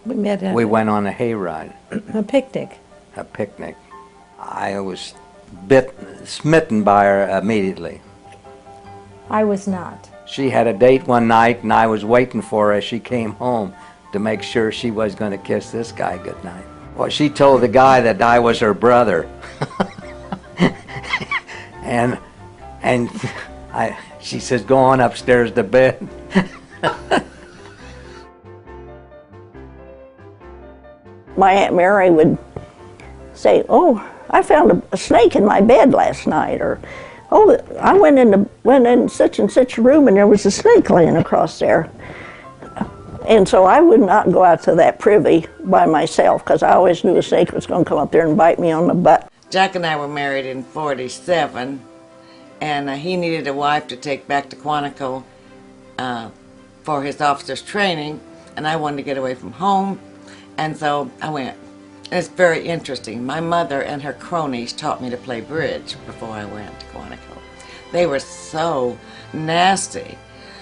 We met at We went on a hayride, a picnic. a picnic. I was smitten by her immediately. I was not. She had a date one night, and I was waiting for her as she came home to make sure she was going to kiss this guy goodnight. Well, she told the guy that I was her brother. and she says, go on upstairs to bed. My Aunt Mary would say, oh, I found a snake in my bed last night, or oh, I went in such and such a room and there was a snake laying across there. And so I would not go out to that privy by myself because I always knew a snake was going to come up there and bite me on the butt. Jack and I were married in '47, and he needed a wife to take back to Quantico for his officer's training, and I wanted to get away from home, and so I went. And it's very interesting. My mother and her cronies taught me to play bridge before I went to Quantico. They were so nasty,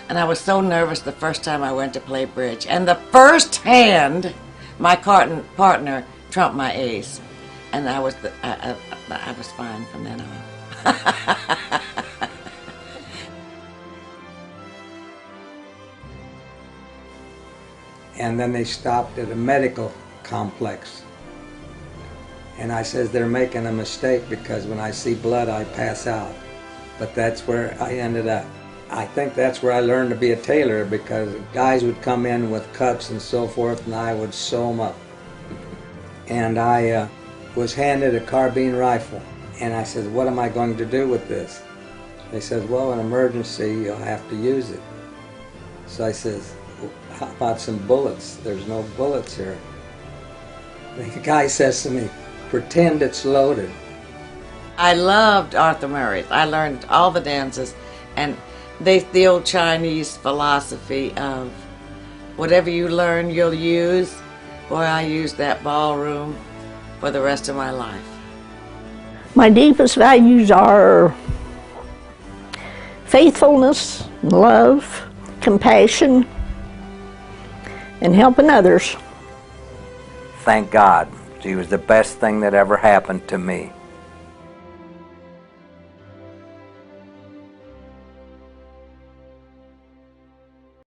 and I was so nervous the first time I went to play bridge. And the first hand, my partner trumped my ace, and I was fine from then on. And then they stopped at a medical complex. And I says, they're making a mistake because when I see blood, I pass out. But that's where I ended up. I think that's where I learned to be a tailor, because guys would come in with cuts and so forth, and I would sew them up. And I was handed a carbine rifle. And I said, what am I going to do with this? They said, well, in emergency, you'll have to use it. So I says, well, how about some bullets? There's no bullets here. The guy says to me, pretend it's loaded. I loved Arthur Murray's. I learned all the dances, and the old Chinese philosophy of whatever you learn, you'll use. Boy, I used that ballroom for the rest of my life. My deepest values are faithfulness, love, compassion, and helping others. Thank God. She was the best thing that ever happened to me.